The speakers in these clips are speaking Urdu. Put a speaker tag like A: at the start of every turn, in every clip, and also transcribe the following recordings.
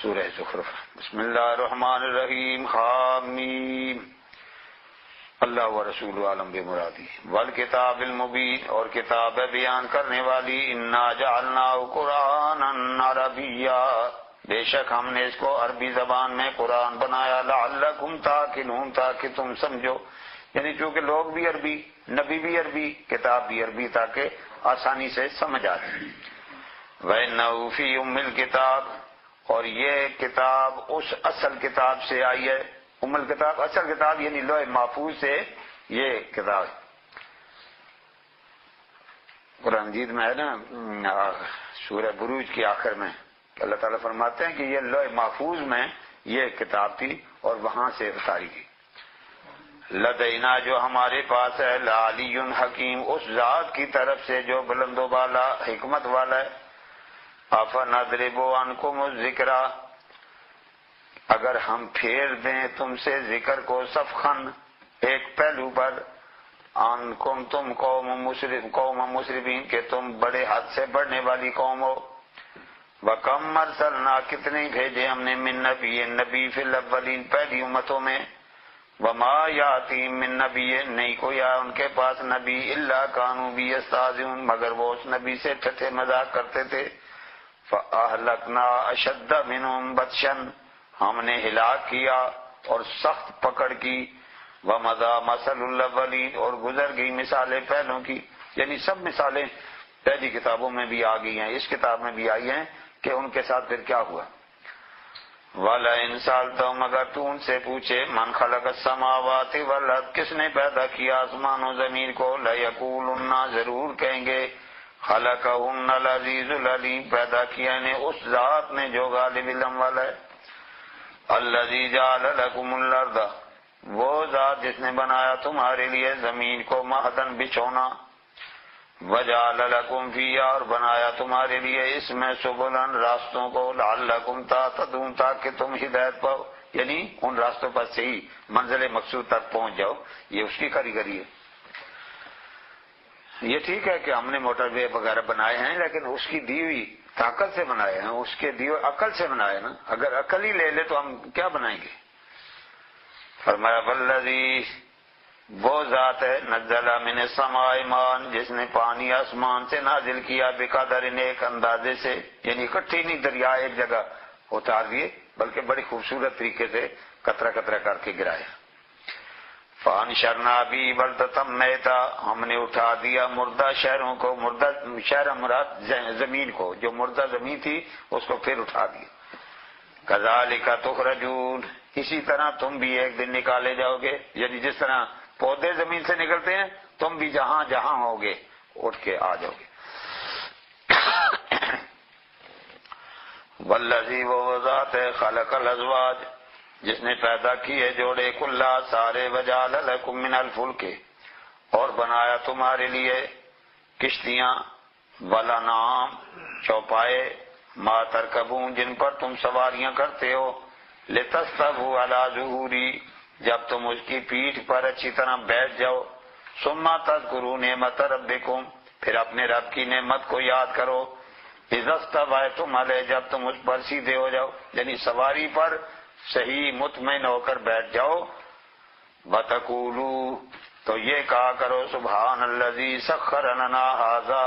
A: سورہ زخرف۔ بسم اللہ الرحمن الرحیم، حامیم۔ اللہ و رسول عالم بمرادی والکتاب المبین، اور کتاب بیان کرنے والی، انا جعلناہ قرآنا عربیا، بے شک ہم نے اس کو عربی زبان میں قرآن بنایا، لعلکم تعقلون، تاکہ تم سمجھو، یعنی چونکہ لوگ بھی عربی، نبی بھی عربی، کتاب بھی عربی، تاکہ آسانی سے سمجھ آ جائے۔ وَإِنَّهُ فِي أُمِّ الْكِتَابِ، اور یہ کتاب اس اصل کتاب سے آئی ہے۔ ام الکتاب، اصل کتاب یعنی لوح محفوظ سے یہ کتاب قرآن مجید میں ہے نا، سورہ بروج کی آخر میں اللہ تعالیٰ فرماتے ہیں کہ یہ لوح محفوظ میں یہ کتاب تھی اور وہاں سے اتاری گئی۔ لدینا، جو ہمارے پاس ہے، لعلی حکیم، اس ذات کی طرف سے جو بلند و بالا حکمت والا ہے۔ افنضرب عنکم الذکر، اگر ہم پھیر دیں تم سے ذکر کو، سفخن ایک پہلو پر، عنکم تم قوم مسرفین، کہ تم بڑے حد سے بڑھنے والی قوم ہو۔ وَكَمْ أَرْسَلْنَا، کتنے بھیجے ہم نے، من نبی فی الاولین، پہلی امتوں میں، وَمَا يَأْتِيهِم مِّن نَبِيٍّ، نہیں کوئی آیا ان کے پاس نبی، إِلَّا كَانُوا بِهِ يَسْتَهْزِئُونَ، مگر وہ اس نبی سے ٹھٹھے مذاق کرتے تھے۔ فَأَهْلَكْنَا أَشَدَّ مِنْهُمْ بَطْشًا، ہم نے ہلاک کیا اور سخت پکڑ کی۔ وَمَضَىٰ مَثَلُ الْأَوَّلِينَ، اور گزر گئی مثالیں پہلوں کی، یعنی سب مثالیں پہلی کتابوں میں بھی آ گئی ہیں، اس کتاب میں بھی آئی ہیں کہ ان کے ساتھ پھر کیا ہوا۔ وَلَئِن سَأَلْتَهُمْ، اگر تو ان سے پوچھے، مَنْ خَلَقَ السَّمَاوَاتِ وَالْأَرْضَ، کس نے پیدا کیا آسمان و زمین کو، لَيَقُولُنَّ، ضرور کہیں گے، خَلَقَهُنَّ الْعَزِيزُ الْعَلِيمُ، پیدا کیا انہیں اس ذات نے جو غالب علم والا ہے۔ الَّذِي جَعَلَ لَكُمُ الْأَرْضَ، وہ ذات جس نے بنایا تمہارے لیے زمین کو، مہدن بچھونا، وَجَعَلَ لَكُمْ فِيهَا، اور بنایا تمہارے لیے اس میں سُبُلًا، راستوں کو، لَعَلَّكُمْ تَهْتَدُونَ، تاکہ تم ہدایت پاؤ، یعنی ان راستوں پر سے ہی منزل مقصود تک پہنچ جاؤ، یہ اس کی کاریگری ہے۔ یہ ٹھیک ہے کہ ہم نے موٹر وے وغیرہ بنائے ہیں، لیکن اس کی دی ہوئی طاقت سے بنائے ہیں، اس کے دی ہوئی عقل سے بنائے نا، اگر عقل ہی لے لے تو ہم کیا بنائیں گے۔ فرمایا والذی، وہ ذات ہے، نزل من السماء ماء، جس نے پانی آسمان سے نازل کیا، بقدر ایک اندازے سے، یعنی اکٹھی نہیں دریا ایک جگہ اتار دیے، بلکہ بڑی خوبصورت طریقے سے قطرہ قطرہ کر کے گرایا۔ فَأَنشَرْنَا بِهِ بَلْدَةً مَيْتًا، ہم نے اٹھا دیا مردہ شہروں کو، مردہ شہر مراد زمین کو، جو مردہ زمین تھی اس کو پھر اٹھا دیا۔ كَذَلِكَ تُخْرَجُونَ، اسی طرح تم بھی ایک دن نکالے جاؤ گے، یعنی جس طرح پودے زمین سے نکلتے ہیں، تم بھی جہاں جہاں ہوگے اٹھ کے آ جاؤ گے۔ والذی، وہ ذات ہے، خلق الازواج، جس نے پیدا کیے جوڑے، کلا، سارے، وجعل لکم من الفلک، اور بنایا تمہارے لیے کشتیاں، والانعام، چوپائے، ما ترکبون، جن پر تم سواریاں کرتے ہو، لتستووا علی ظہوری، جب تم اس کی پیٹھ پر اچھی طرح بیٹھ جاؤ، ثم تذکروا نعمت ربکم، پھر اپنے رب کی نعمت کو یاد کرو، اذا استویتم علیہ، جب تم اس پر سیدھے ہو جاؤ، یعنی سواری پر صحیح مطمئن ہو کر بیٹھ جاؤ۔ وَتَقُولُوا، تو یہ کہا کرو، سبحان الذی سخر لنا ھذا،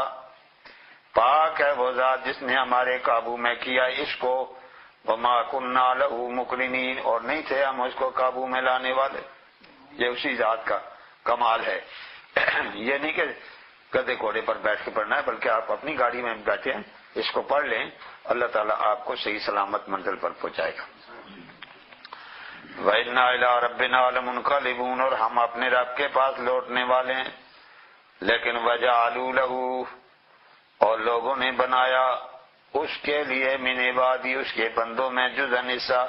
A: پاک ہے وہ ذات جس نے ہمارے قابو میں کیا اس کو، وما كنا له مقرنین، اور نہیں تھے ہم اس کو قابو میں لانے والے۔ یہ اسی ذات کا کمال ہے۔ یہ نہیں کہ گدھے گھوڑے پر بیٹھ کے پڑھنا ہے، بلکہ آپ اپنی گاڑی میں بیٹھے ہیں، اس کو پڑھ لیں، اللہ تعالیٰ آپ کو صحیح سلامت منزل پر پہنچائے گا۔ وَإِنَّا إِلَىٰ رَبِّنَا لَمُنْقَلِبُونَ، اور ہم اپنے رب کے پاس لوٹنے والے ہیں۔ لیکن وَجَعَلُوا لَهُ، اور لوگوں نے بنایا اس کے لیے، من عبادی، اس کے بندوں میں، جزءا حصہ،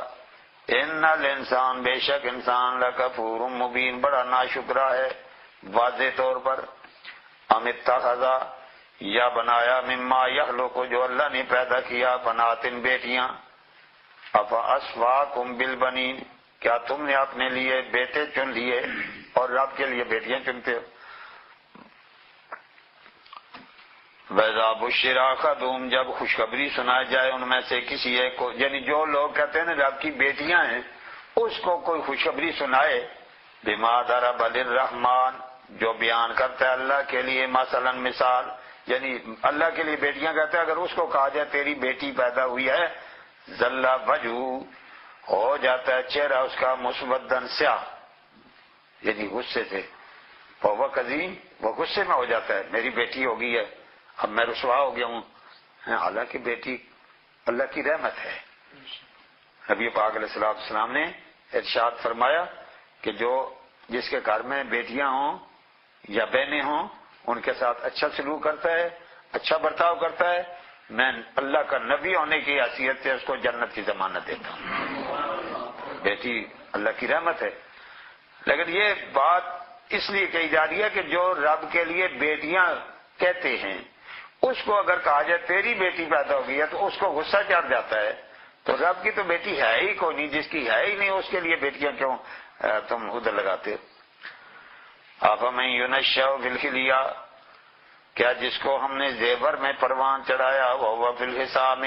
A: ان الانسان، بے شک انسان، لکفور مبین، بڑا ناشکرا ہے واضح طور پر۔ ام اتخذ، یا بنایا، مما یخلق، جو اللہ نے پیدا کیا، بناتن، بیٹیاں، افاسفاکم بالبنین، کیا تم نے اپنے لیے بیٹے چن لیے اور رب کے لیے بیٹیاں چنتے ہو۔ وَإِذَا بُشِّرَ أَحَدُهُمْ جب خوشخبری سنائی جائے ان میں سے کسی ایک کو، یعنی جو لوگ کہتے ہیں نا رب کی بیٹیاں ہیں، اس کو کوئی خوشخبری سنائے، بِمَا ضَرَبَ لِلرَّحْمَٰنِ جو بیان کرتا ہے اللہ کے لیے، مثلا مثال، یعنی اللہ کے لیے بیٹیاں کہتا ہے، اگر اس کو کہا جائے تیری بیٹی پیدا ہوئی ہے، ظل وجہہ ہو جاتا ہے چہرہ اس کا مسودن سیاہ، یعنی غصے سے، وہ قدیم، وہ غصے میں ہو جاتا ہے، میری بیٹی ہو گئی ہے، اب میں رسوا ہو گیا ہوں۔ حالانکہ بیٹی اللہ کی رحمت ہے۔ نبی پاک علیہ السلام نے ارشاد فرمایا کہ جو جس کے گھر میں بیٹیاں ہوں یا بہنیں ہوں ان کے ساتھ اچھا سلوک کرتا ہے، اچھا برتاؤ کرتا ہے، میں اللہ کا نبی ہونے کی حیثیت سے اس کو جنت کی ضمانت دیتا ہوں۔ بیٹی اللہ کی رحمت ہے۔ لیکن یہ بات اس لیے کہی جا رہی ہے کہ جو رب کے لیے بیٹیاں کہتے ہیں اس کو اگر کہا جائے تیری بیٹی پیدا ہو گئی ہے تو اس کو غصہ چڑھ جاتا ہے، تو رب کی تو بیٹی ہے ہی کوئی نہیں، جس کی ہے ہی نہیں اس کے لیے بیٹیاں کیوں تم ادھر لگاتے ہو؟ أَفَمَن يُنَشَّأُ فِي الْحِلْيَةِ کیا جس کو ہم نے زیور میں پروان چڑھایا، وَهُوَ فِي الْخِصَامِ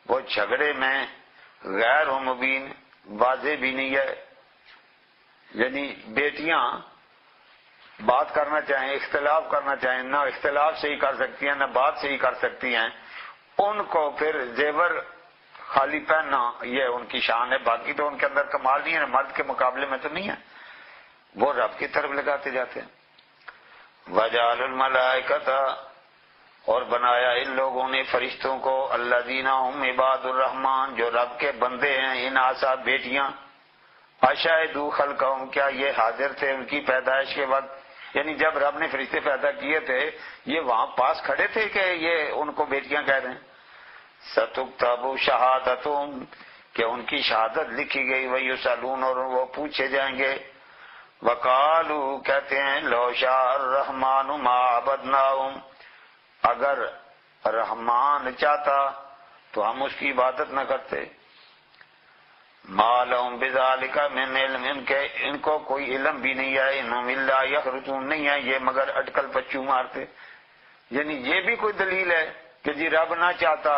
A: وہ جھگڑے میں غیر مبین واضح بھی نہیں ہے، یعنی بیٹیاں بات کرنا چاہیں، اختلاف کرنا چاہیں، نہ اختلاف سے ہی کر سکتی ہیں نہ بات سے ہی کر سکتی ہیں، ان کو پھر زیور خالی پہننا یہ ان کی شان ہے، باقی تو ان کے اندر کمال نہیں ہے، مرد کے مقابلے میں تو نہیں ہے، وہ رب کی طرف لگاتے جاتے ہیں۔ وَجَعَلُ الْمَلَائِكَةَ اور بنایا ان لوگوں نے فرشتوں کو، الَّذِينَ هُمْ عِبَادُ الرَّحْمَٰن جو رب کے بندے ہیں، اناسا بیٹیاں، اشہدوا خلقہم کیا یہ حاضر تھے ان کی پیدائش کے وقت، یعنی جب رب نے فرشتے پیدا کیے تھے یہ وہاں پاس کھڑے تھے کہ یہ ان کو بیٹیاں کہہ رہے ہیں؟ سَتُكْتَبُ شَهَادَتُهُمْ کہ ان کی شہادت لکھی گئی، وَيُسْأَلُونَ اور وہ پوچھے جائیں گے، وَقَالُوا کہتے ہیں لَوْ شَاءَ الرَّحْمَٰنُ مَا عَبَدْنَاهُمْ اگر رحمان چاہتا تو ہم اس کی عبادت نہ کرتے، مَا لَهُمْ بِذَلِكَ مِنْ عِلْمٍ ان کو کوئی علم بھی نہیں ہے، انہم الا یخرجون نہیں ہے یہ مگر اٹکل پچو مارتے، یعنی یہ بھی کوئی دلیل ہے کہ جی رب نہ چاہتا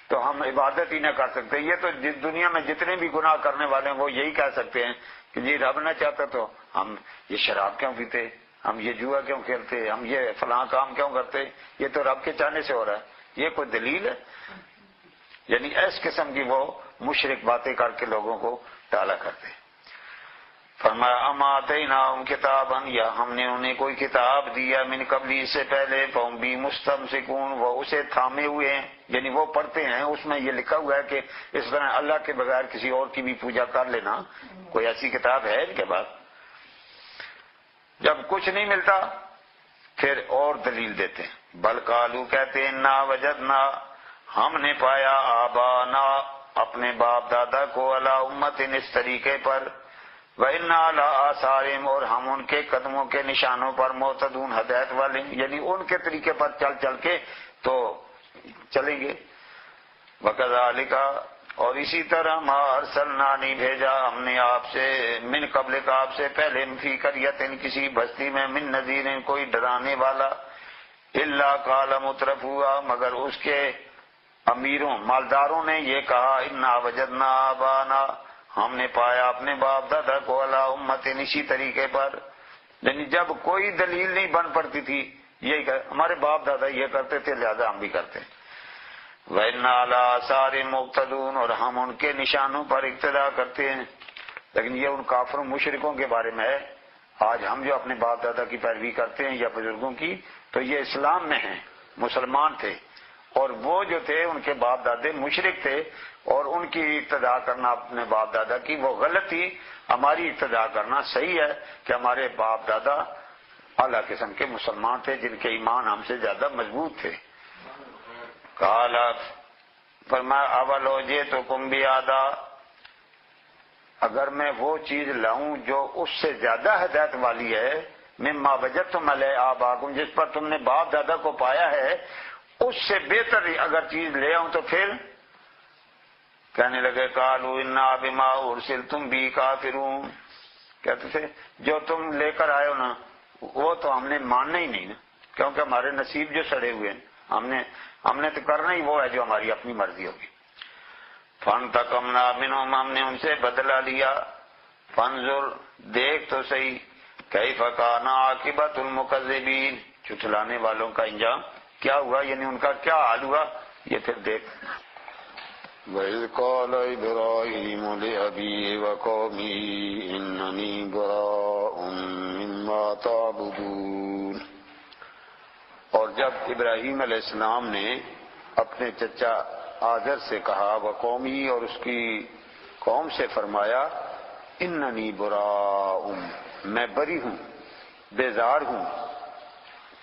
A: تو ہم عبادت ہی نہ کر سکتے۔ یہ تو جس دنیا میں جتنے بھی گناہ کرنے والے ہیں وہ یہی کہہ سکتے ہیں کہ جی رب نہ چاہتا تو ہم یہ شراب کیوں پیتے، ہم یہ جوا کیوں کھیلتے، ہم یہ فلاں کام کیوں کرتے، یہ تو رب کے چاہنے سے ہو رہا ہے، یہ کوئی دلیل ہے؟ یعنی اس قسم کی وہ مشرک باتیں کر کے لوگوں کو ٹالا کرتے۔ فرمایا اما آتیناہم کتابا یا ہم نے انہیں کوئی کتاب دیا من قبلی سے پہلے، فہم بھی مستمسکون وہ اسے تھامے ہوئے ہیں، یعنی وہ پڑھتے ہیں، اس میں یہ لکھا ہوا ہے کہ اس طرح اللہ کے بغیر کسی اور کی بھی پوجا کر لینا، کوئی ایسی کتاب ہے ان کے پاس؟ جب کچھ نہیں ملتا پھر اور دلیل دیتے ہیں، بل قالو کہتے ہیں نا وجدنا ہم نے پایا آبانا اپنے باپ دادا کو علی امت اس طریقے پر، وَإِنَّا عَلَىٰ آثَارِهِمْ اور ہم ان کے قدموں کے نشانوں پر مہتدون ہدایت والے، یعنی ان کے طریقے پر چل چل کے تو چلیں گے۔ وَكَذَٰلِكَ اور اسی طرح ما ارسلنا نہیں بھیجا ہم نے آپ سے من قبل کا آپ سے پہلے فی قریۃ کسی بستی میں من نذیر کوئی ڈرانے والا، الا قال مترفوها مگر اس کے امیروں مالداروں نے یہ کہا انا وجدنا آبانا ہم نے پایا اپنے باپ دادا کو علی امت اسی طریقے پر، یعنی جب کوئی دلیل نہیں بن پڑتی تھی یہی کہ ہمارے باپ دادا یہ کرتے تھے لہذا ہم بھی کرتے ہیں۔ وَإِنَّا عَلَىٰ آثَارِهِمْ مُقْتَدُونَ اور ہم ان کے نشانوں پر اقتدا کرتے ہیں۔ لیکن یہ ان کافروں مشرکوں کے بارے میں ہے، آج ہم جو اپنے باپ دادا کی پیروی کرتے ہیں یا بزرگوں کی تو یہ اسلام میں ہیں، مسلمان تھے، اور وہ جو تھے ان کے باپ دادے مشرک تھے اور ان کی اقتدا کرنا اپنے باپ دادا کی وہ غلط تھی، ہماری اقتدا کرنا صحیح ہے کہ ہمارے باپ دادا اعلیٰ قسم کے مسلمان تھے جن کے ایمان ہم سے زیادہ مضبوط تھے۔ قال فرمایا اولو جئتکم بیادا اگر میں وہ چیز لاؤں جو اس سے زیادہ ہدایت والی ہے، مما وجدتم علیہ آباکم جس پر تم نے باپ دادا کو پایا ہے، اس سے بہتر اگر چیز لے آؤں تو پھر کہنے لگے قالوا انا بما ارسلتم بہ کافرون کہتے تھے جو تم لے کر آئے ہو نا وہ تو ہم نے ماننا ہی نہیں نا، کیونکہ ہمارے نصیب جو سڑے ہوئے ہیں، ہم نے تو کرنا ہی وہ ہے جو ہماری اپنی مرضی ہوگی۔ فانتقمنا منہم، ہم نے ان سے بدلہ لیا۔ فانظر، دیکھ تو صحیح، کیف کان عاقبۃ المکذبین، جھٹلانے والوں کا انجام کیا ہوا، یعنی ان کا کیا حال ہوا، یہ پھر دیکھ۔ وَإِذْ قَالَ إِبْرَاهِيمُ لِأَبِيهِ وَقَوْمِهِ إِنَّنِي بَرَاءٌ مِّمَّا تَعْبُدُونَ، اور جب ابراہیم علیہ السلام نے اپنے چچا آذر سے کہا، وقومی، اور اس کی قوم سے فرمایا، اننی براء، میں بری ہوں، بیزار ہوں،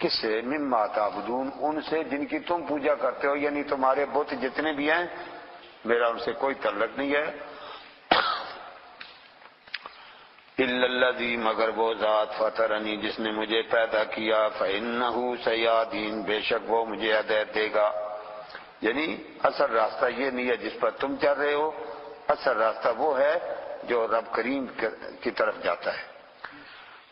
A: کس سے؟ مما تعبدون، ان سے جن کی تم پوجا کرتے ہو، یعنی تمہارے بت جتنے بھی ہیں میرا ان سے کوئی تعلق نہیں ہے۔ الا الذی، مگر وہ ذات، فطرنی، جس نے مجھے پیدا کیا، فإنہ سیہدین، بے شک وہ مجھے ہدایت دے گا۔ یعنی اصل راستہ یہ نہیں ہے جس پر تم چل رہے ہو، اصل راستہ وہ ہے جو رب کریم کی طرف جاتا ہے۔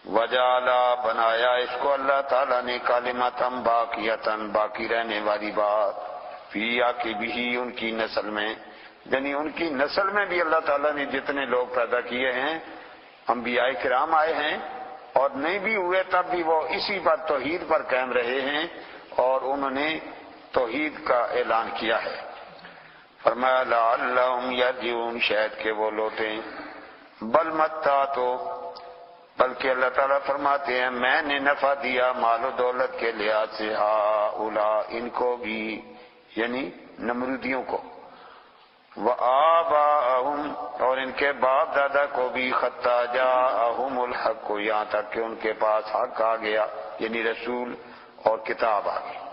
A: وجعلا، بنایا اس کو اللہ تعالیٰ نے، کلمۃ باقیۃ، باقی رہنے والی بات، فی عاقبہ، ان کی نسل میں، یعنی ان کی نسل میں بھی اللہ تعالیٰ نے جتنے لوگ پیدا کیے ہیں، انبیاء کرام آئے ہیں، اور نہیں بھی ہوئے تب بھی وہ اسی پر توحید پر قائم رہے ہیں، اور انہوں نے توحید کا اعلان کیا ہے۔ فرمایا لعلہم یرجعون، شاید کہ وہ لوٹیں، بل متعت، بلکہ اللہ تعالیٰ فرماتے ہیں میں نے نفع دیا مال و دولت کے لحاظ سے، ہؤلاء، ان کو بھی، یعنی نمرودیوں کو، وآباءہم، اور ان کے باپ دادا کو بھی، حتی جاءہم الحق، یہاں تک کہ ان کے پاس حق آ گیا، یعنی رسول اور کتاب آ گئی،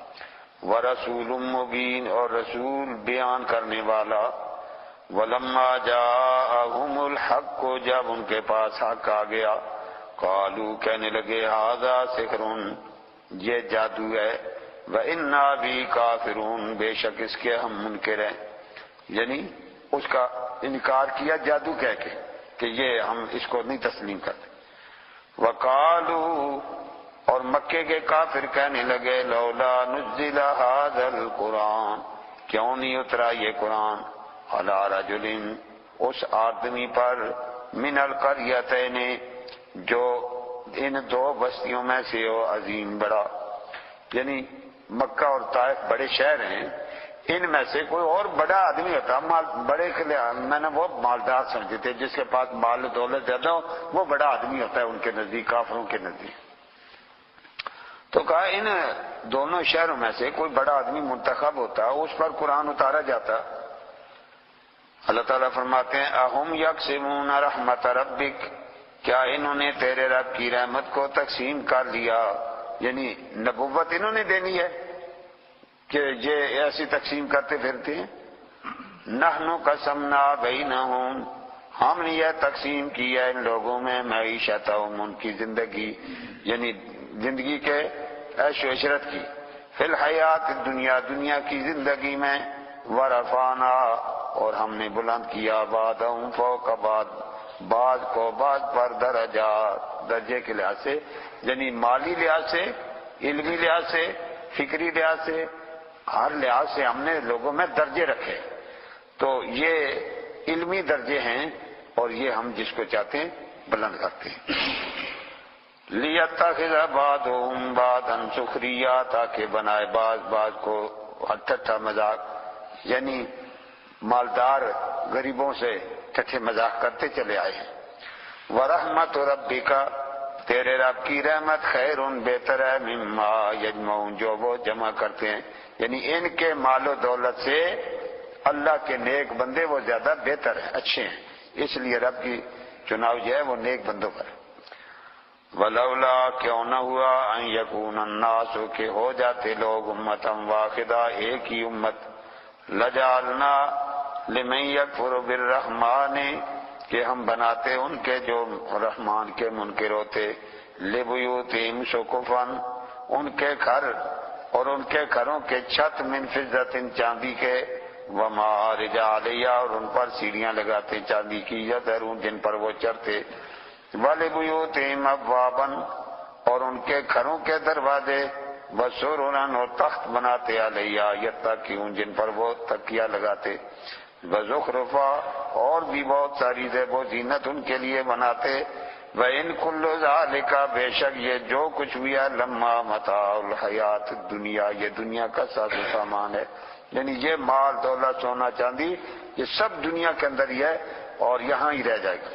A: ورسول مبین، اور رسول بیان کرنے والا، ولما جاءہم الحق، جب ان کے پاس حق آ گیا، قالوا، کہنے لگے، ھذا سحر، یہ جادو ہے، وإنا بھی کافرون، بے شک اس کے ہم منکر ہیں، یعنی اس کا انکار کیا جادو کہہ کے کہ یہ ہم اس کو نہیں تسلیم کرتے۔ وقالوا، اور مکے کے کافر کہنے لگے، لولا نزل ھذا القرآن، کیوں نہیں اترا یہ قرآن، علی رجل، اس آدمی پر، من القریتین، جو ان دو بستیوں میں سے ہو، عظیم، بڑا، یعنی مکہ اور طائف بڑے شہر ہیں، ان میں سے کوئی اور بڑا آدمی ہوتا، بڑے کے لیے میں نے وہ مالدار سمجھتے تھے، جس کے پاس مال و دولت زیادہ ہو وہ بڑا آدمی ہوتا ہے ان کے نزدیک، کافروں کے نزدیک۔ تو کہا ان دونوں شہروں میں سے کوئی بڑا آدمی منتخب ہوتا، اس پر قرآن اتارا جاتا۔ اللہ تعالیٰ فرماتے ہیں، اہم یقسمون رحمت ربک، کیا انہوں نے تیرے رب کی رحمت کو تقسیم کر لیا، یعنی نبوت انہوں نے دینی ہے کہ یہ ایسی تقسیم کرتے پھرتے ہیں۔ نحن قسمنا بینہم، ہم نے یہ تقسیم کی ہے ان لوگوں میں، معیشتہم، ان کی زندگی، یعنی زندگی کے عیش و عشرت کی، فی الحیات الدنیا، دنیا کی زندگی میں، ورفعنا، اور ہم نے بلند کیا، بعضہم فوق بعض، بعض کو بعض پر درجات، درجے کے لحاظ سے، یعنی مالی لحاظ سے، علمی لحاظ سے، فکری لحاظ سے، ہر لحاظ سے ہم نے لوگوں میں درجے رکھے، تو یہ علمی درجے ہیں، اور یہ ہم جس کو چاہتے ہیں بلند کرتے ہیں۔ لیتخذ بعضهم بعضا سخریا، تاکہ بنائے بعض کو ٹھٹھا مذاق، یعنی مالدار غریبوں سے ٹھٹھے مذاق کرتے چلے آئے ہیں۔ ورحمت ربک، تیرے رب کی رحمت، خیر، بہتر ہے، مما یجمعون، جو وہ جمع کرتے ہیں، یعنی ان کے مال و دولت سے اللہ کے نیک بندے وہ زیادہ بہتر ہیں، اچھے ہیں، اس لیے رب کی چناؤ جو ہے وہ نیک بندوں پر۔ ولولا، کیوں نہ ہوا، ان یکون الناس، کہ ہو جاتے لوگ، امتا واحدہ، ایک ہی امت، لجعلنا لمن یکفر بالرحمن، کہ ہم بناتے ان کے جو رحمان کے منکر ہوتے، لبیوتہم سقفا، ان کے گھر اور ان کے گھروں کے چھت، من فضۃ، چاندی کے، ومعارج علیہا، اور ان پر سیڑھیاں لگاتے چاندی کی، یظہرون، جن پر وہ چڑھتے، ولبیوتہم ابوابا، اور ان کے گھروں کے دروازے، وسررن اور تخت بناتے علیہا یتکئون جن پر وہ تکیہ لگاتے، وزخرفا اور بھی بہت ساری زیب و زینت ان کے لیے بناتے، وَإِن كُلُّ ذَلِكَ بے شک یہ جو کچھ بھی ہے لما متاع الحیات الدنیا یہ دنیا کا ساز و سامان ہے، یعنی یہ مال دولت سونا چاندی یہ سب دنیا کے اندر ہی ہے اور یہاں ہی رہ جائے گا۔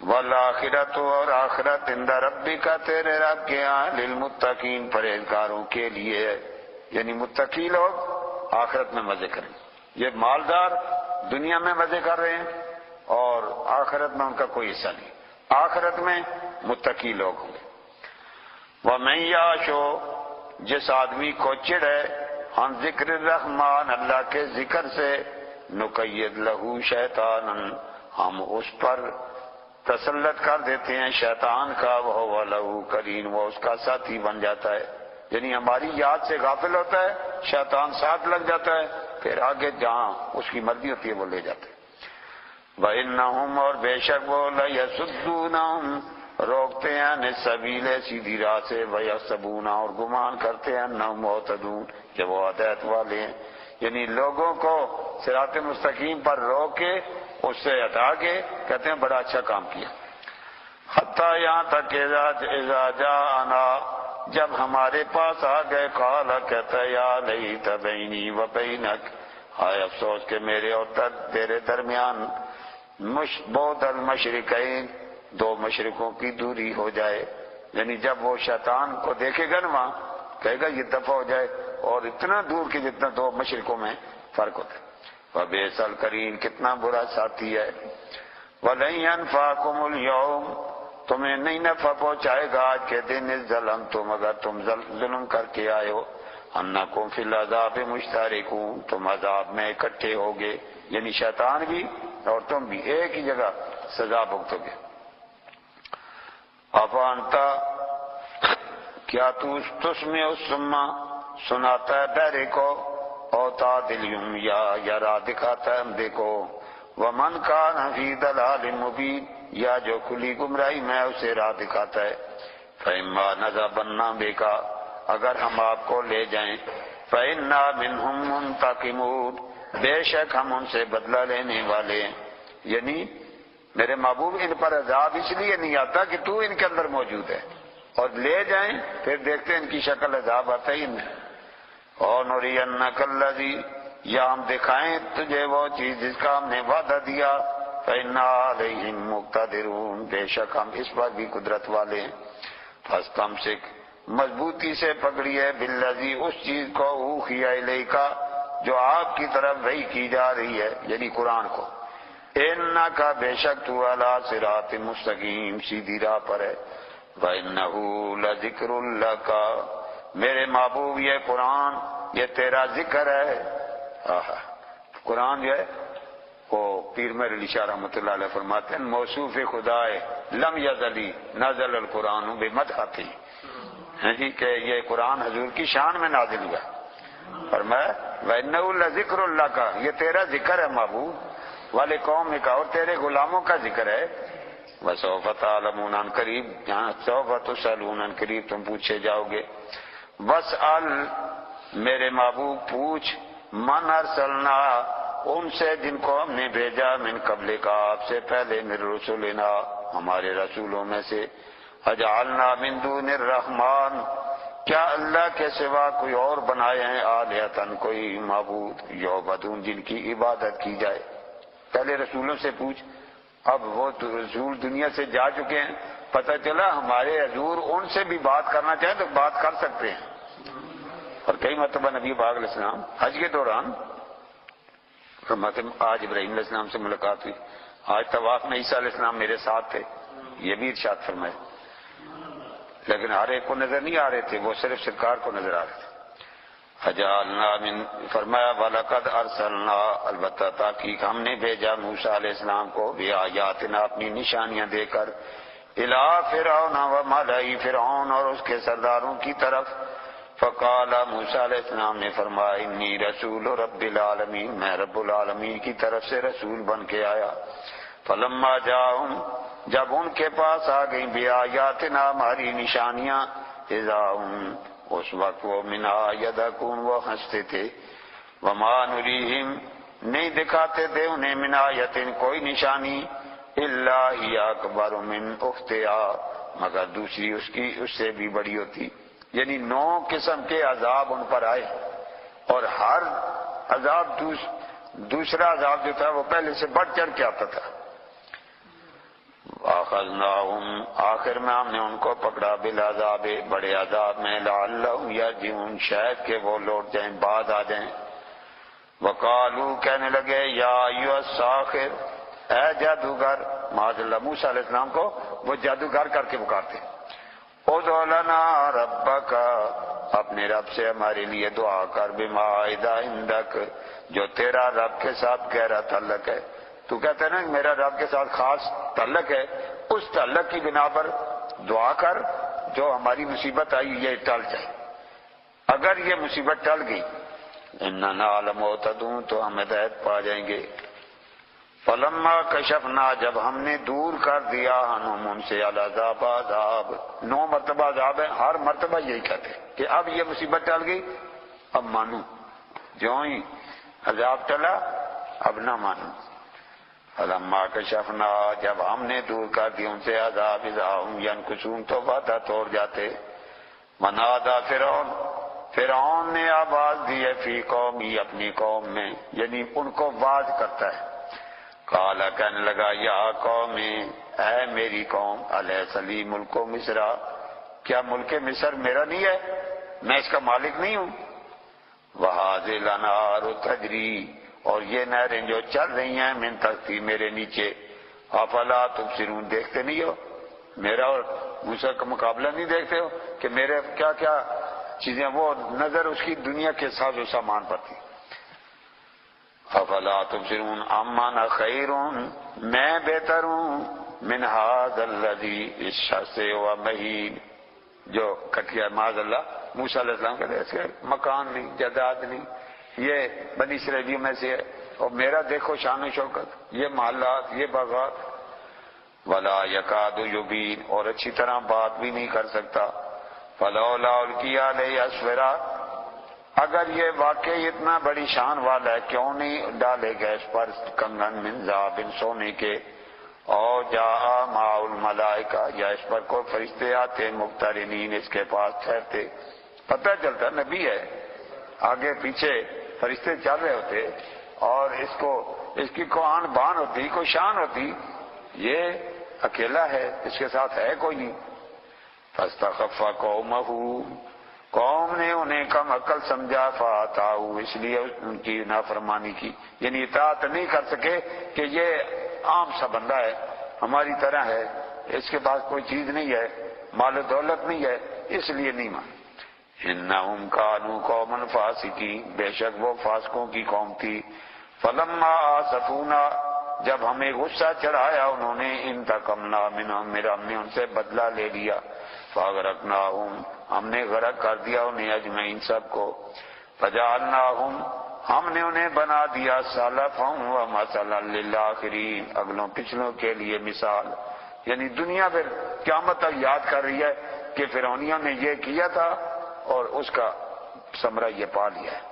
A: والآخرت اور آخرت عند ربک تیرے رب کے ہاں للمتقین پرہیزگاروں کے لیے ہے، یعنی متقی لوگ آخرت میں مزے کریں، یہ مالدار دنیا میں مزے کر رہے ہیں اور آخرت میں ان کا کوئی حصہ نہیں، آخرت میں متقی لوگ ہوں گے۔ وَمَن يَعْشُ جس آدمی کو چڑ ہے عن ذکر الرحمن اللہ کے ذکر سے نقید لہو شیطانا ہم اس پر تسلط کر دیتے ہیں شیطان کا، وہ لہو قرین وہ اس کا ساتھی بن جاتا ہے، یعنی ہماری یاد سے غافل ہوتا ہے شیطان ساتھ لگ جاتا ہے، پھر آگے جہاں اس کی مرضی ہوتی ہے وہ لے جاتے ہیں۔ وَإِنَّهُمْ اور بے شک وہ لَيَصُدُّونَهُمْ روکتے ہیں عن السَّبِيلِ سیدھی راہ سے، وَيَحْسَبُونَ اور گمان کرتے ہیں أَنَّهُمْ مُهْتَدُونَ کہ وہ ہدایت والے ہیں، یعنی لوگوں کو صراط مستقیم پر روک کے اس سے ہٹا کے کہتے ہیں بڑا اچھا کام کیا۔ حتیٰ یہاں تک کہ اذا جاءنا جب ہمارے پاس آ گئے قال کہتا ہے یا لیت بینی و بینک ہائے افسوس کہ میرے اور تیرے درمیان بعد المشرقین دو مشرقوں کی دوری ہو جائے، یعنی جب وہ شیطان کو دیکھے گا نا وہاں کہے گا یہ دفع ہو جائے، اور اتنا دور کہ جتنا دو مشرقوں میں فرق ہوتا ہے۔ وَبِئْسَ الْقَرِینُ کتنا برا ساتھی ہے۔ وَلَن يَنفَعَكُمُ الْيَوْمَ تمہیں نہیں نفع پہنچائے گا آج کے دن اس ظلم تم اگر تم ظلم کر کے آئے ہو، اَنَّكُمْ فِي الْعَذَابِ مُشْتَرِكُونَ تم عذاب میں اکٹھے ہوگے، یعنی شیطان بھی اور تم بھی ایک ہی جگہ سزا بھگتو گے۔ افانتا کیا تو تسمع الصم سناتا ہے بہرے کو او تعدل یا راہ دکھاتا ہے اندھے کو، ومن کان فی ضلال مبین یا جو کھلی گمراہی میں اسے راہ دکھاتا ہے۔ فإما نذهبن بک اگر ہم آپ کو لے جائیں، فإنا منهم منتقمون بے شک ہم ان سے بدلہ لینے والے ہیں، یعنی میرے محبوب ان پر عذاب اس لیے نہیں آتا کہ تو ان کے اندر موجود ہے، اور لے جائیں پھر دیکھتے ہیں ان کی شکل عذاب آتا ہی نہیں۔ اور نُرِيَنَّكَ الَّذِي یا ہم دکھائیں تجھے وہ چیز جس کا ہم نے وعدہ دیا، فَإِنَّا عَلَيْهِمْ مُقْتَدِرُونَ بے شک ہم اس پر بھی قدرت والے ہیں۔ فَاسْتَمْسِكْ مضبوطی سے پکڑیے بِالَّذِي اس چیز کو أُوحِيَ إِلَيْكَ جو آپ کی طرف وحی کی جا رہی ہے، یعنی قرآن کو، إِنَّكَ بے شک تو عَلَىٰ صِرَاطٍ مستقیم سیدھی راہ پر ہے، وَإِنَّهُ لَذِكْرٌ لَكَ میرے محبوب یہ قرآن یہ تیرا ذکر ہے۔ قرآن جو ہے وہ پیر میر علی شاہ رحمۃ اللہ علیہ فرماتے ہیں موصوف خدا ہے لم یزلی نازل القرآن بمدحتی، جی کہ یہ قرآن حضور کی شان میں نازل ہوا، فرمایا وَإِنَّهُ لَذِكْرٌ لَكَ یہ تیرا ذکر ہے محبوب، وَلِقَوْمِكَ اور تیرے غلاموں کا ذکر ہے، وَسَوْفَ تَعْلَمُونَ عن قریب یہاں سوف تسألون عن قریب تم پوچھے جاؤ گے۔ وَاسْأَلْ میرے محبوب پوچھ من ارسلنا ان سے جن کو ہم نے بھیجا من قبل کا آپ سے پہلے من رسولنا ہمارے رسولوں میں سے، اجعلنا من دون الرحمن کیا اللہ کے سوا کوئی اور بنائے ہیں آلہتن کوئی معبود یعبدون جن کی عبادت کی جائے۔ پہلے رسولوں سے پوچھ، اب وہ رسول دنیا سے جا چکے ہیں، پتہ چلا ہمارے حضور ان سے بھی بات کرنا چاہیں تو بات کر سکتے ہیں۔ اور کئی مرتبہ نبی پاک علیہ السلام حج کے دوران فرماتے آج ابراہیم علیہ السلام سے ملاقات ہوئی، آج طواف میں عیسیٰ علیہ السلام میرے ساتھ تھے، یہ بھی ارشاد فرمائے، لیکن ہر ایک کو نظر نہیں آ رہے تھے، وہ صرف سرکار کو نظر آ رہے تھے۔ اجعلنا من فرمایا وَلَقَدْ أَرْسَلْنَا البتہ تحقیق ہم نے بھیجا موسیٰ علیہ السلام کو بِآیاتنا اپنی نشانیاں دے کر اِلیٰ فرعون وَمَلَئِ فرعون اور اس کے سرداروں کی طرف، فقال موسیٰ علیہ السلام نے فرمایا انی رسول رب العالمین میں رب العالمین کی طرف سے رسول بن کے آیا۔ فلما جاءہم جب ان کے پاس آ گئی بِآیاتنا ہماری نشانیاں اذا ہم اس وقت وہ منہا یضحکون وہ ہنستے تھے، وما نریہم نہیں دکھاتے تھے انہیں من آیت کوئی نشانی الا ہی اکبر من اختہا مگر دوسری اس سے بھی بڑی ہوتی، یعنی 9 قسم کے عذاب ان پر آئے، اور ہر عذاب دوسرا عذاب جو تھا وہ پہلے سے بڑھ چڑھ کے آتا تھا۔ اخذناہم آخر میں ہم نے ان کو پکڑا بالعذاب بڑے عذاب میں، لعلہم یرجعون شاید کہ وہ لوٹ جائیں بعد آ جائیں۔ وقالو کہنے لگے یا ایھا الساحر اے جادوگر، معاذ اللہ موسیٰ علیہ السلام کو وہ جادوگر کر کے پکارتے، ادع لنا ربک اپنے رب سے ہمارے لیے دعا کر، بما عہد عندک جو تیرا رب کے ساتھ گہرا تعلق ہے، تو کہتا ہے نا میرا رب کے ساتھ خاص تعلق ہے، اس تعلق کی بنا پر دعا کر جو ہماری مصیبت آئی یہ ٹل جائے۔ اگر یہ مصیبت ٹل گئی اننا لمہتدون تو ہم ہدایت پا جائیں گے۔ فلما کشفنا جب ہم نے دور کر دیا عنہم ان سے العذاب عذاب، 9 مرتبہ عذاب ہے، ہر مرتبہ یہی کہتے ہیں کہ اب یہ مصیبت ٹل گئی اب مانو، جو ہی عذاب ٹلا اب نہ مانو۔ فلما کشفنا جب ہم نے دور کر دیا ان سے عذاب اذا هم ینکثون تو وعدہ توڑ جاتے۔ ونادى فرعون نے آواز دی ہے فی قومی اپنی قوم میں، یعنی ان کو واعظ کرتا ہے، قال کہنے لگا یا قوم اے میری قوم الیس لی ملک مصر کیا ملک مصر میرا نہیں ہے، میں اس کا مالک نہیں ہوں، وہذہ الانہار تجری اور یہ نہریں جو چل رہی ہیں من تحتی میرے نیچے، افلا تبصرون دیکھتے نہیں ہو، میرا اور موسیٰ کا مقابلہ نہیں دیکھتے ہو کہ میرے کیا کیا چیزیں، وہ نظر اس کی دنیا کے ساز و سامان پر تھی۔ افلا تبصرون اما خیر میں بہتر ہوں من ھذا الذی اس شخص سے ہوا مہین جو کٹیا، معاذ اللہ موسیٰ علیہ السلام کہتے ہیں اس کے مکان نہیں جائیداد نہیں، یہ بنی اسرائیلیوں میں سے ہے، اور میرا دیکھو شان و شوکت، یہ محلات یہ باغات، ولا یکاد یبین اور اچھی طرح بات بھی نہیں کر سکتا، فلولا القی علیہ اسورا اگر یہ واقعی اتنا بڑی شان والا ہے کیوں نہیں ڈالے گئے اس پر کنگن من ذهب سونے کے، اور جاء مع الملائکہ یا اس پر کوئی فرشتے آتے مقترنین اس کے پاس ٹھہرتے، پتہ چلتا نبی ہے، آگے پیچھے فرشتے چل رہے ہوتے اور اس کی کوئی آن بان ہوتی کوئی شان ہوتی، یہ اکیلا ہے اس کے ساتھ ہے کوئی نہیں۔ فاستخف قومہ قوم نے انہیں کم عقل سمجھا فاتاؤ اس لیے ان کی نافرمانی کی، یعنی اطاعت نہیں کر سکے کہ یہ عام سا بندہ ہے ہماری طرح ہے، اس کے پاس کوئی چیز نہیں ہے مال و دولت نہیں ہے اس لیے نہیں مان۔ انہم کانوا قوما فاسقین بے شک وہ فاسقوں کی قوم تھی، فلما آسفونا جب ہمیں غصہ چڑھایا انہوں نے انتقمنا منہم میرا ہم نے ان سے بدلہ لے لیا، فاغرقناہم ہم نے غرق کر دیا انہیں اجمعین سب کو، فجعلناہم ہم نے انہیں بنا دیا سلفا و مثلا للآخرین اگلوں پچھلوں کے لیے مثال، یعنی دنیا پھر قیامت تک یاد کر رہی ہے کہ فرعونیوں نے یہ کیا تھا اور اس کا ثمرہ یہ پا لیا ہے۔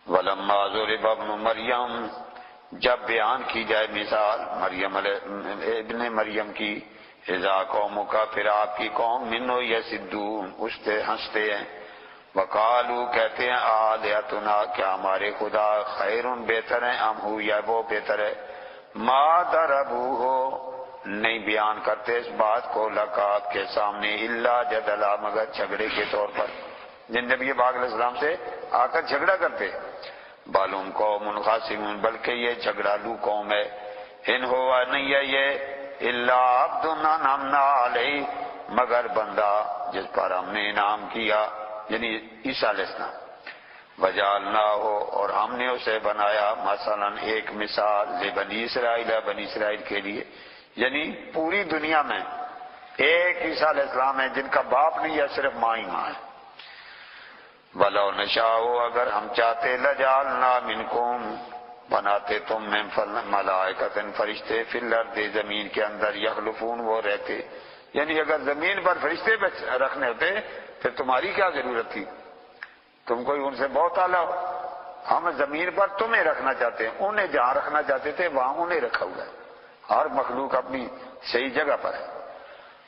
A: ولما ضرب ابن مریم جب بیان کی جائے مثال مریم ابن مریم کی، اذا قوم کا پھر آپ کی قوم منو یصدون اس سے ہنستے ہیں، وقالو کہتے ہیں آلہتنا کیا ہمارے خدا خیر بہتر ہیں ام ہو یا وہ بہتر ہے، ما ضربوہ نہیں بیان کرتے اس بات کو لقات کے سامنے الا جدلا مگر جھگڑے کے طور پر، جن نبی پاک علیہ السلام سے آ کر جھگڑا کرتے، بل ان قوم خاصمون بلکہ یہ جھگڑالو قوم ہے، ان ہوا نہیں ہے یہ الا عبد انعمنا علیہ مگر بندہ جس پر ہم نے انعام کیا، یعنی عیسیٰ علیہ السلام، وجعلناہ اور ہم نے اسے بنایا مثلا ایک مثال لبنی اسرائیل بنی اسرائیل کے لیے، یعنی پوری دنیا میں ایک عیسیٰ علیہ السلام ہے جن کا باپ نہیں ہے صرف ماں ہی ماں ہے، وَلَوْ نَشَاءُ اگر ہم چاہتے لَجَعَلْنَا مِنْكُمْ بناتے تم من ملائکۃ فرشتے فی الارض زمین کے اندر یخلفون وہ رہتے، یعنی اگر زمین پر فرشتے رکھنے ہوتے پھر تمہاری کیا ضرورت تھی؟ تم کوئی ان سے بہت اعلیٰ ہو. ہم زمین پر تمہیں رکھنا چاہتے ہیں، انہیں جہاں رکھنا چاہتے تھے وہاں انہیں رکھا ہوا ہے. ہر مخلوق اپنی صحیح جگہ پر ہے.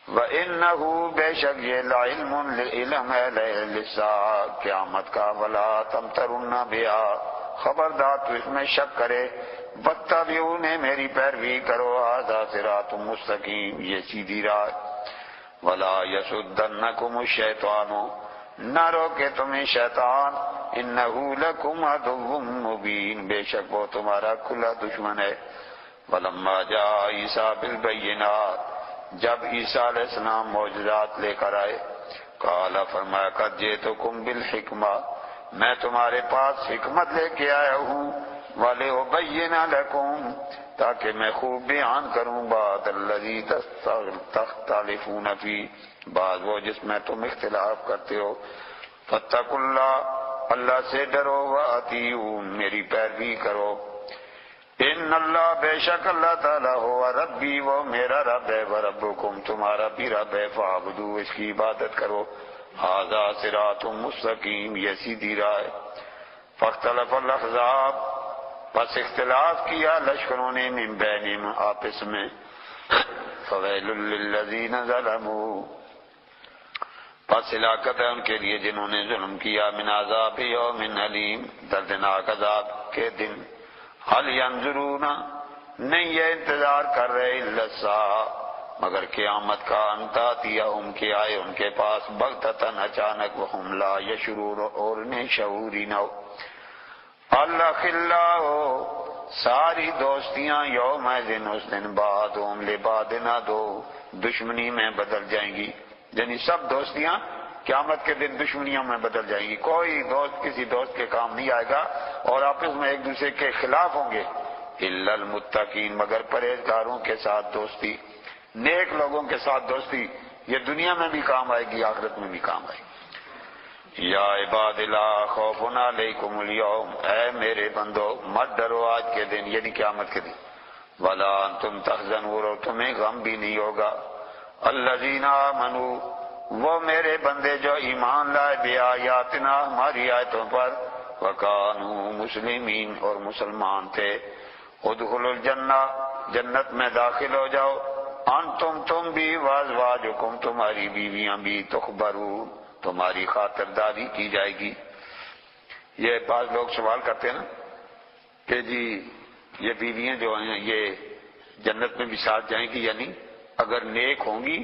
A: وَإِنَّهُ بے شک یہ لَعِلْمٌ علم ہے لِلسَّاعَةِ قیامت کا. وَلَا تَمْتَرُنَّ بِهَا خبردار تو اس میں شک کرے. وَاتَّبِعُونِ میری پیروی کرو. هَذَا صِرَاطٌ مُسْتَقِيمٌ یہ سیدھی راہ. وَلَا يَصُدَّنَّكُمُ الشَّيْطَانُ نہ روکے تمہیں شیطان. انہو لکم عدو مبین بے شک وہ تمہارا کھلا دشمن ہے. ولما جاء عیسیٰ بالبینات جب عیسیٰ علیہ السلام معجزات لے کر آئے، قال فرمایا قد جئتکم بالحکمہ میں تمہارے پاس حکمت لے کے آیا ہوں. ولأبین لکم تاکہ میں خوب بیان کروں بعد الذی تختلفون فی بعض وہ جس میں تم اختلاف کرتے ہو. فاتقوا اللہ اللہ سے ڈرو. وَأَطِیعُونِ میری پیروی کرو. ان اللہ بے شک اللہ تعالیٰ ہوا ربی وہ میرا رب ہے. وَرَبُّکُمْ تمہارا بھی رب ہے. فَاعْبُدُوهُ اس کی عبادت کرو. هَذَا صِرَاطٌ مُسْتَقِیمٌ یہ سیدھی راہ ہے. فَاخْتَلَفَ الْأَحْزَابُ پس اختلاف کیا لشکروں نے من بینہم آپس میں. فَوَيْلٌ لِّلَّذِينَ ظَلَمُوا پس ہلاکت ہے ان کے لیے جنہوں نے ظلم کیا. من عذاب یوم علیم دردناک عذاب کے دن. هل ينظرون نہیں یہ انتظار کر رہے الا الساعة مگر قیامت کا. ان تأتیہم کہ آئے ان کے پاس بغتۃ اچانک. وہم لا یشعرون اور انہیں شعور ہی نہ ہو. الاخلاء ساری دوستیاں یومئذ اس دن بعضهم لبعض دو دشمنی میں بدل جائیں گی. یعنی سب دوستیاں قیامت کے دن دشمنیوں میں بدل جائیں گی. کوئی دوست کسی دوست کے کام نہیں آئے گا اور آپس میں ایک دوسرے کے خلاف ہوں گے. الا المتقین مگر پرہیزگاروں کے ساتھ دوستی. نیک لوگوں کے ساتھ دوستی یہ دنیا میں بھی کام آئے گی آخرت میں بھی کام آئے گی. یا عباد لا خوف علیکم اليوم اے میرے بندو مت ڈرو آج کے دن یعنی قیامت کے دن. ولا انتم تحزنون اور تمہیں غم بھی نہیں ہوگا. الذین آمنوا وہ میرے بندے جو ایمان لائے بآیاتنا ہماری آیتوں پر. وکانوا مسلمین اور مسلمان تھے. ادخلوا الجنہ جنت میں داخل ہو جاؤ. انتم تم بھی وازواجکم تمہاری بیویاں بھی تخبرون تمہاری خاطرداری کی جائے گی. یہ بعض لوگ سوال کرتے ہیں نا کہ جی یہ بیویاں جو ہیں یہ جنت میں بھی ساتھ جائیں گی یا نہیں. اگر نیک ہوں گی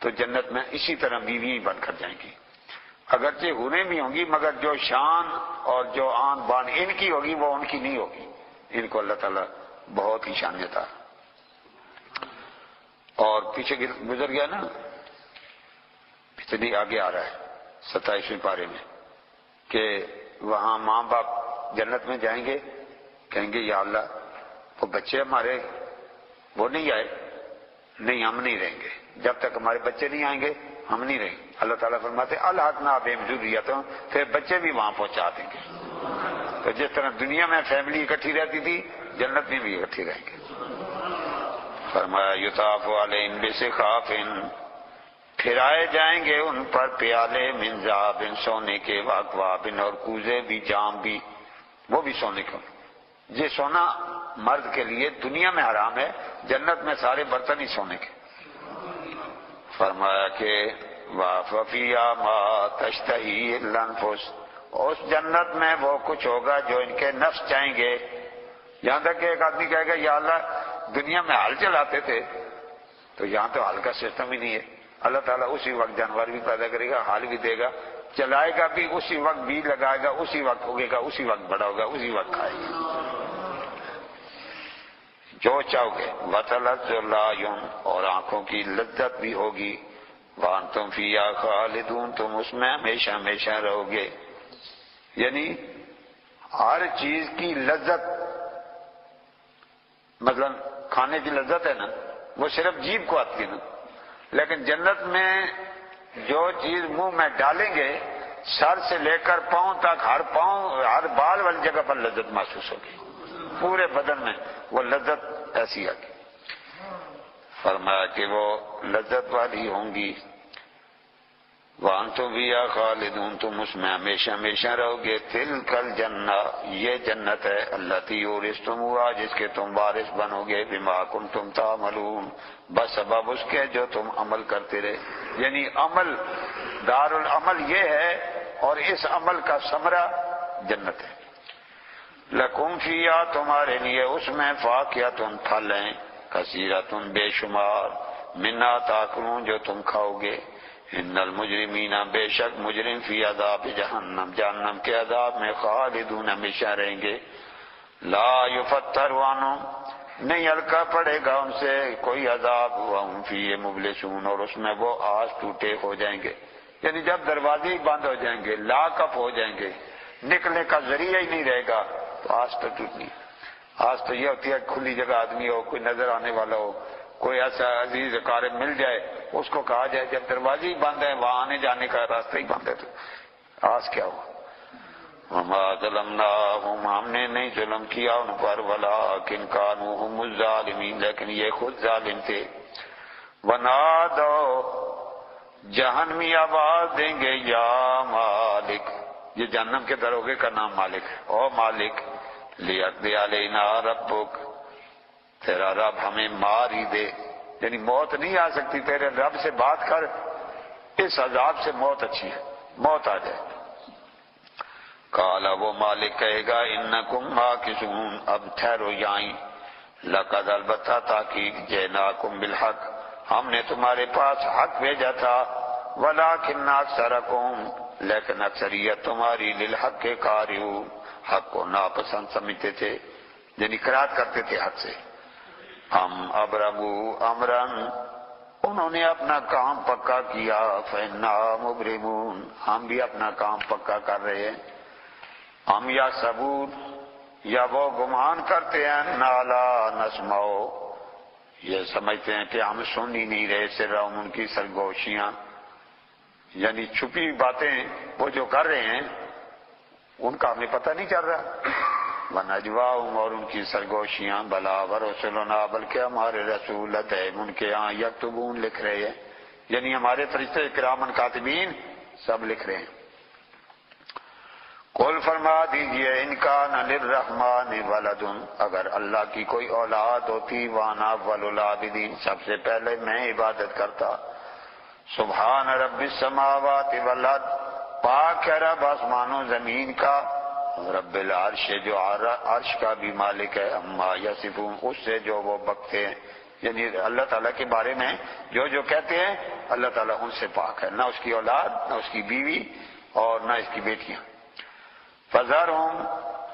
A: تو جنت میں اسی طرح بیوی بن کر جائیں گی. اگرچہ انہیں بھی ہوں گی مگر جو شان اور جو آن بان ان کی ہوگی وہ ان کی نہیں ہوگی. ان کو اللہ تعالیٰ بہت ہی شان دیتا. اور پیچھے گزر گیا نا اتنی آگے آ رہا ہے 27ویں پارے میں کہ وہاں ماں باپ جنت میں جائیں گے کہیں گے یا اللہ وہ بچے ہمارے وہ نہیں آئے. نہیں ہم نہیں رہیں گے جب تک ہمارے بچے نہیں آئیں گے ہم نہیں رہیں گے. اللہ تعالیٰ فرماتے الحقنا بہم ذریتہم پھر بچے بھی وہاں پہنچا دیں گے. تو جس طرح دنیا میں فیملی اکٹھی رہتی تھی جنت میں بھی اکٹھی رہیں گے. فرمایا یطاف علیہم بصحاف پھرائے جائیں گے ان پر پیالے من ذهب سونے کے. واکواب اور کوزے بھی جام بھی وہ بھی سونے کے. یہ سونا مرد کے لیے دنیا میں حرام ہے جنت میں سارے برتن ہی سونے کے. فرمایا کہ وَفِيهَا مَا تَشْتَهِي الْأَنفُسُ اس جنت میں وہ کچھ ہوگا جو ان کے نفس چاہیں گے. یہاں تک کہ ایک آدمی کہے گا یا اللہ دنیا میں ہل چلاتے تھے تو یہاں تو ہل کا سسٹم ہی نہیں ہے. اللہ تعالیٰ اسی وقت جانور بھی پیدا کرے گا ہل بھی دے گا چلائے گا بھی اسی وقت بیج لگائے گا اسی وقت اگے گا اسی وقت بڑا ہوگا اسی وقت کھائے گا جو چاہو گے. وَتَلَذُّ الْأَعْيُنُ اور آنکھوں کی لذت بھی ہوگی. وَأَنْتُمْ فِيهَا خَالِدُونَ تم اس میں ہمیشہ ہمیشہ رہو گے. یعنی ہر چیز کی لذت مثلا کھانے کی لذت ہے نا وہ صرف جیب کو آتی ہے نا لیکن جنت میں جو چیز منہ میں ڈالیں گے سر سے لے کر پاؤں تک ہر پاؤں ہر بال والی جگہ پر لذت محسوس ہوگی. پورے بدن میں وہ لذت ایسی آگی. فرمایا کہ وہ لذت والی ہوں گی. وَأَنْتُمْ فِيهَا خَالِدُونَ، تم اس میں ہمیشہ ہمیشہ رہو گے. تِلْكَ الْجَنَّةُ، یہ جنت ہے، الَّتِي أُورِثْتُمُوهَا، جس کے تم وارث بنو گے. بِمَا كُنْتُمْ تَعْمَلُونَ، بس سبب اس کے جو تم عمل کرتے رہے. یعنی عمل، دار العمل یہ ہے، اور اس عمل کا ثمرہ جنت ہے. لَكُمْ فِيهَا، تمہارے لیے اس میں فَاكِهَةٌ پھل ہیں، کثیرۃ بے شمار، مِنْهَا تَأْكُلُونَ جو تم کھاؤ گے. ان المجرمین، بے شک مجرم، فی عذاب جہنم، جہنم کے عذاب میں خالدون، ہمیشہ رہیں گے. لا یفتر عنہم، نہیں ہلکا پڑے گا ان سے کوئی عذاب. وہم فیہ مبلسون، اور اس میں وہ آس ٹوٹے ہو جائیں گے. یعنی جب دروازے ہی بند ہو جائیں گے، لاک اپ ہو جائیں گے، نکلنے کا ذریعہ ہی نہیں رہے گا، تو آس تو ٹوٹنی. آس تو یہ ہوتی ہے کھلی جگہ آدمی ہو، کوئی نظر آنے والا ہو، کوئی ایسا عزیز اقارب مل جائے، اس کو کہا جائے جب دروازے ہی بند ہے، وہاں آنے جانے کا راستہ ہی بند ہے، تو آس کیا ہوا. وما ظلمناہم، ہم نے نہیں ظلم کیا ان پر، ولکن کانوا ھم الظالمین، لیکن یہ خود ظالم تھے. ونادوا، جہنمی آواز دیں گے، یا مالک، یہ جہنم کے دروگے کا نام مالک ہے. او مالک، لیقضی علینا ربک، تیرا رب ہمیں مار ہی دے. یعنی موت نہیں آ سکتی، تیرے رب سے بات کر، اس عذاب سے موت اچھی ہے، موت آ جائے. کالا، وہ مالک کہے گا، انکم ماکثون، اب ٹھہرو یہیں. لقد، البتہ تحقیق، جئناکم بالحق، ہم نے تمہارے پاس حق بھیجا تھا. ولکن اکثرکم، لیکن اکثریت تمہاری، للحق کارہون، حق کو ناپسند سمجھتے تھے، یعنی اقرار کرتے تھے حق سے. ہم ابرموا امرن، انہوں نے اپنا کام پکا کیا. فإنا مبرمون، ہم بھی اپنا کام پکا کر رہے ہیں. ہم یا ثبوت، یا وہ گمان کرتے ہیں، نالا نسمع، یہ سمجھتے ہیں کہ ہم سن ہی نہیں رہے، سرہم، ان کی سرگوشیاں، یعنی چھپی باتیں وہ جو کر رہے ہیں ان کا ہمیں پتہ نہیں چل رہا. ونجواہم، اور ان کی سرگوشیاں، بلا ورسلنا، بلکہ ہمارے رسول، لدیہم، ان کے ہاں، یکتبون، لکھ رہے ہیں، یعنی ہمارے فرشتے کرامن کاتبین سب لکھ رہے ہیں. قل، فرما دیجئے، ان کان للرحمن ولد، اگر اللہ کی کوئی اولاد ہوتی، وانا اول العابدین، سب سے پہلے میں عبادت کرتا. سبحان رب السماوات والارض، پاک ہے رب آسمانوں زمین کا، رب العرش، جو عرش کا بھی مالک ہے، اما یصفون، اس سے جو وہ بکتے ہیں. یعنی اللہ تعالیٰ کے بارے میں جو کہتے ہیں، اللہ تعالیٰ ان سے پاک ہے، نہ اس کی اولاد، نہ اس کی بیوی، اور نہ اس کی بیٹیاں. فذرہم،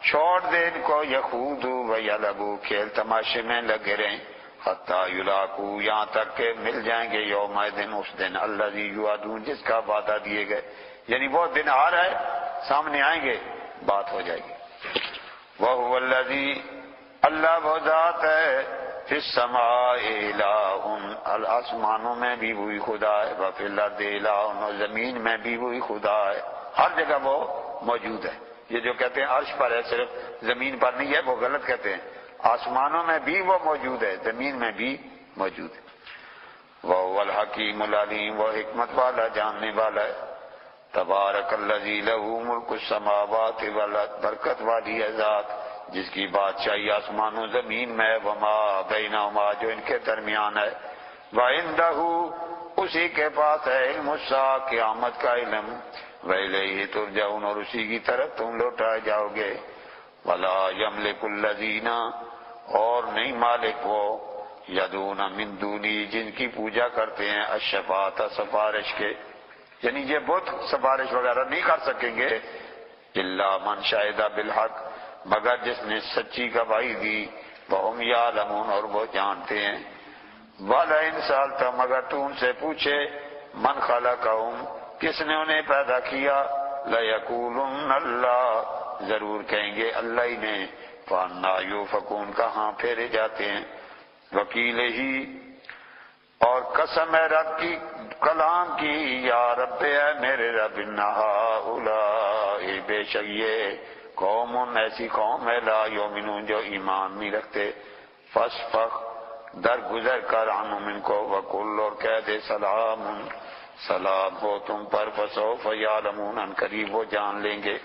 A: چھوڑ دے ان کو، یخوضوا ویلعبوا، کھیل تماشے میں لگے رہیں، حتی یلاقوا، یہاں تک کہ مل جائیں گے، یومئذ، اس دن، الذی یوعدون، جس کا وعدہ دیے گئے. یعنی وہ دن آ رہا ہے، سامنے آئیں گے، بات ہو جائے گی. وَهُوَ الَّذِي، اللہ وہ ذات ہے، فِي السَّمَاءِ إِلَٰهٌ، آسمانوں میں بھی وہی خدا ہے، وَفِي الْأَرْضِ إِلَٰهٌ، اور زمین میں بھی وہی خدا ہے، ہر جگہ وہ موجود ہے. یہ جو کہتے ہیں عرش پر ہے، صرف زمین پر نہیں ہے، وہ غلط کہتے ہیں. آسمانوں میں بھی وہ موجود ہے، زمین میں بھی موجود ہے. وَهُوَ الْحَكِيمُ الْعَلِيمُ، وہ حکمت والا، جاننے والا ہے. تبارک الذی لہ ملک السماوات والارض، برکت والی ہے ذات جس کی بادشاہی آسمان و زمین میں، وما بینہما، جو ان کے درمیان ہے. وَعِندَهُ، اسی کے پاس ہے، علم الساعۃ، قیامت کا علم. وَإِلَیہِ تُرْجَعُونَ، اور اسی کی طرف تم لوٹائے جاؤ گے. وَلَا يَمْلِكُ الَّذِينَ، اور نہیں مالک وہ، یدعون من دونی، جن کی پوجا کرتے ہیں، الشفاعۃ، سفارش کے، یعنی یہ بت سفارش وغیرہ نہیں کر سکیں گے. الا من شہد بالحق، مگر جس نے سچی گواہی دی. وہم یعلمون، اور وہ جانتے ہیں. وَلَئِن سَأَلْتَهُمْ، مگر تو ان سے پوچھے، من خلقہم، کس نے انہیں پیدا کیا، لَيَقُولُنَّ اللَّهُ، ضرور کہیں گے اللہ ہی نے. فَأَنَّىٰ يُؤْفَكُونَ، کہاں پھیرے جاتے ہیں. وکیل ہی، اور قسم ہے رب کی، کلام کی، یا رب، ہے میرے رب، ان ہؤلاء، بے شک یہ، قوم، ایسی قوم ہے، لا یؤمنون، جو ایمان نہیں رکھتے. فَاسْفَخْ، درگزر کر عنہم ان کو، وقل اور کہہ دے سلام، سلام ہو تم پر، فسوف یعلمون ان قریب وہ جان لیں گے۔